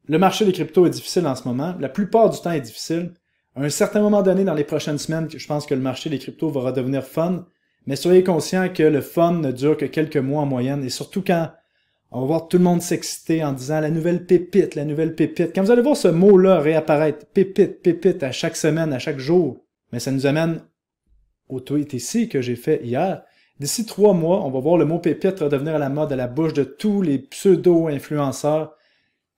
le marché des cryptos est difficile en ce moment. La plupart du temps est difficile. À un certain moment donné, dans les prochaines semaines, je pense que le marché des cryptos va redevenir fun. Mais soyez conscients que le fun ne dure que quelques mois en moyenne. Et surtout quand on va voir tout le monde s'exciter en disant la nouvelle pépite, la nouvelle pépite. Quand vous allez voir ce mot-là réapparaître, pépite, pépite, à chaque semaine, à chaque jour, mais ça nous amène au tweet ici que j'ai fait hier. D'ici 3 mois, on va voir le mot pépite redevenir à la mode à la bouche de tous les pseudo-influenceurs,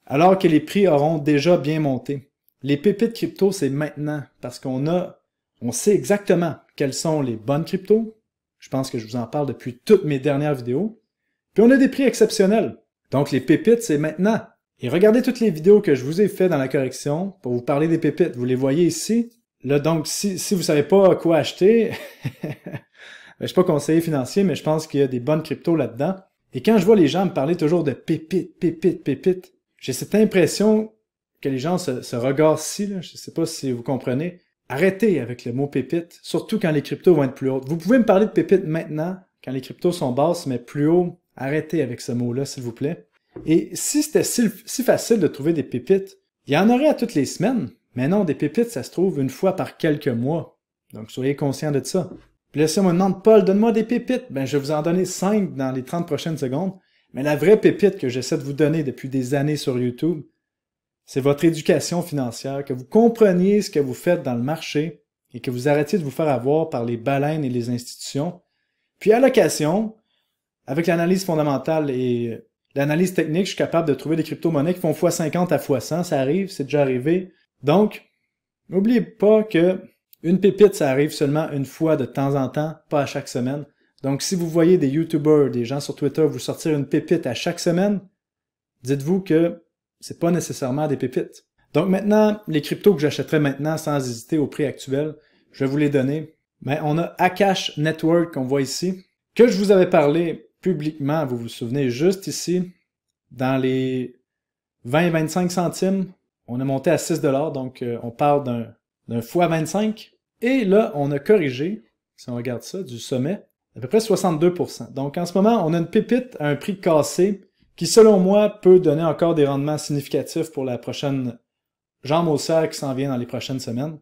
alors que les prix auront déjà bien monté. Les pépites crypto, c'est maintenant, parce on sait exactement quelles sont les bonnes cryptos. Je pense que je vous en parle depuis toutes mes dernières vidéos. Puis on a des prix exceptionnels. Donc les pépites, c'est maintenant. Et regardez toutes les vidéos que je vous ai faites dans la correction pour vous parler des pépites. Vous les voyez ici. Là, donc, si vous savez pas quoi acheter, je suis pas conseiller financier, mais je pense qu'il y a des bonnes cryptos là-dedans. Et quand je vois les gens me parler toujours de pépites, pépites, pépites, j'ai cette impression que les gens se regardent ici, là. Je sais pas si vous comprenez. Arrêtez avec le mot pépite, surtout quand les cryptos vont être plus hautes. Vous pouvez me parler de pépites maintenant, quand les cryptos sont basses, mais plus haut. Arrêtez avec ce mot-là, s'il vous plaît. Et si c'était si facile de trouver des pépites, il y en aurait à toutes les semaines. Mais non, des pépites, ça se trouve une fois par quelques mois. Donc, soyez conscients de ça. Puis là, si on me demande, Paul, donne-moi des pépites, ben, je vais vous en donner 5 dans les 30 prochaines secondes. Mais la vraie pépite que j'essaie de vous donner depuis des années sur YouTube, c'est votre éducation financière, que vous compreniez ce que vous faites dans le marché et que vous arrêtiez de vous faire avoir par les baleines et les institutions. Puis à l'occasion, avec l'analyse fondamentale et l'analyse technique, je suis capable de trouver des crypto-monnaies qui font x50 à x100, ça arrive, c'est déjà arrivé. Donc, n'oubliez pas que une pépite, ça arrive seulement une fois de temps en temps, pas à chaque semaine. Donc, si vous voyez des YouTubers, des gens sur Twitter vous sortir une pépite à chaque semaine, dites-vous que c'est pas nécessairement des pépites. Donc maintenant, les cryptos que j'achèterais maintenant sans hésiter au prix actuel, je vais vous les donner. Mais on a Akash Network qu'on voit ici, que je vous avais parlé publiquement, vous vous souvenez, juste ici, dans les 20-25 centimes, on a monté à 6$, donc on parle d'un fois 25. Et là, on a corrigé, si on regarde ça, du sommet, à peu près 62%. Donc en ce moment, on a une pépite à un prix cassé, qui selon moi peut donner encore des rendements significatifs pour la prochaine jambe haussière qui s'en vient dans les prochaines semaines.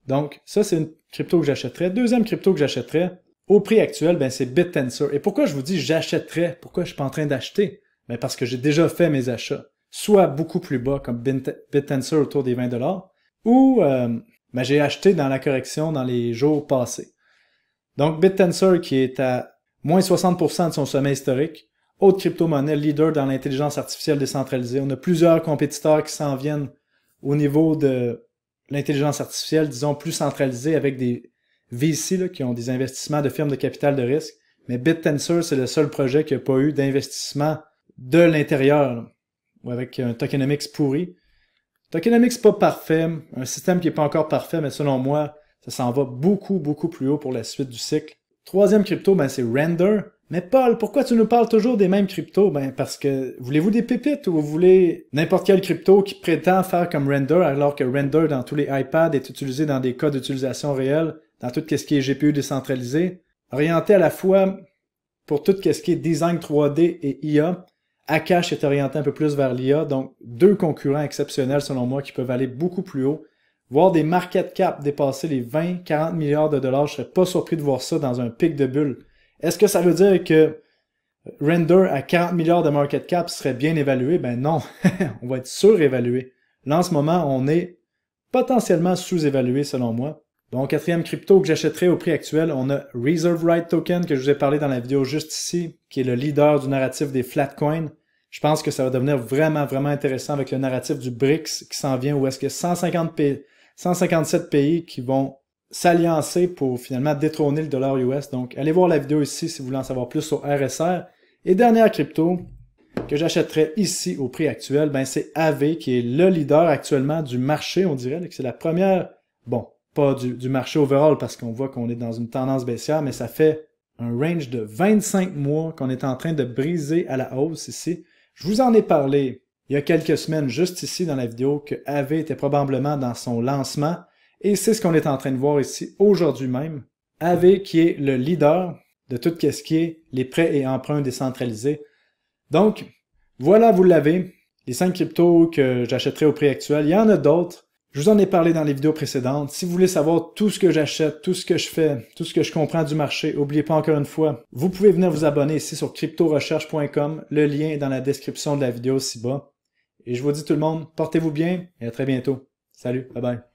Donc ça c'est une crypto que j'achèterais. Deuxième crypto que j'achèterais, au prix actuel, ben c'est BitTensor. Et pourquoi je vous dis j'achèterais? Pourquoi je suis pas en train d'acheter? Ben parce que j'ai déjà fait mes achats. Soit beaucoup plus bas comme BitTensor autour des 20$, ou ben j'ai acheté dans la correction dans les jours passés. Donc BitTensor qui est à moins 60% de son sommet historique. Autre crypto-monnaie leader dans l'intelligence artificielle décentralisée. On a plusieurs compétiteurs qui s'en viennent au niveau de l'intelligence artificielle, disons, plus centralisée avec des VC là, qui ont des investissements de firmes de capital de risque. Mais BitTensor, c'est le seul projet qui n'a pas eu d'investissement de l'intérieur, là, ou avec un tokenomics pourri. Tokenomics pas parfait, un système qui n'est pas encore parfait, mais selon moi, ça s'en va beaucoup, beaucoup plus haut pour la suite du cycle. Troisième crypto, ben c'est Render. Mais Paul, pourquoi tu nous parles toujours des mêmes cryptos? Ben parce que voulez-vous des pépites ou vous voulez n'importe quel crypto qui prétend faire comme Render alors que Render dans tous les iPads est utilisé dans des cas d'utilisation réels, dans tout ce qui est GPU décentralisé, orienté à la fois pour tout ce qui est design 3D et IA. Akash est orienté un peu plus vers l'IA, donc deux concurrents exceptionnels selon moi qui peuvent aller beaucoup plus haut. Voir des market cap dépasser les 20-40 milliards de dollars, je serais pas surpris de voir ça dans un pic de bulle. Est-ce que ça veut dire que Render à 40 milliards de market cap serait bien évalué? Ben non, on va être surévalué. Là, en ce moment, on est potentiellement sous-évalué selon moi. Donc, quatrième crypto que j'achèterais au prix actuel, on a Reserve Right Token que je vous ai parlé dans la vidéo juste ici, qui est le leader du narratif des flatcoins. Je pense que ça va devenir vraiment, vraiment intéressant avec le narratif du BRICS qui s'en vient, où est-ce que 157 pays qui vont s'alliancer pour finalement détrôner le dollar US. Donc, allez voir la vidéo ici si vous voulez en savoir plus sur RSR. Et dernière crypto que j'achèterais ici au prix actuel, ben c'est AV qui est le leader actuellement du marché, on dirait. C'est la première, bon, pas du marché overall parce qu'on voit qu'on est dans une tendance baissière, mais ça fait un range de 25 mois qu'on est en train de briser à la hausse ici. Je vous en ai parlé il y a quelques semaines juste ici dans la vidéo que AV était probablement dans son lancement. Et c'est ce qu'on est en train de voir ici aujourd'hui même. AV qui est le leader de tout ce qui est les prêts et emprunts décentralisés. Donc, voilà, vous l'avez. les 5 cryptos que j'achèterai au prix actuel. Il y en a d'autres. Je vous en ai parlé dans les vidéos précédentes. Si vous voulez savoir tout ce que j'achète, tout ce que je fais, tout ce que je comprends du marché, n'oubliez pas encore une fois, vous pouvez venir vous abonner ici sur cryptorecherche.com. Le lien est dans la description de la vidéo ci-bas. Et je vous dis tout le monde, portez-vous bien et à très bientôt. Salut, bye bye.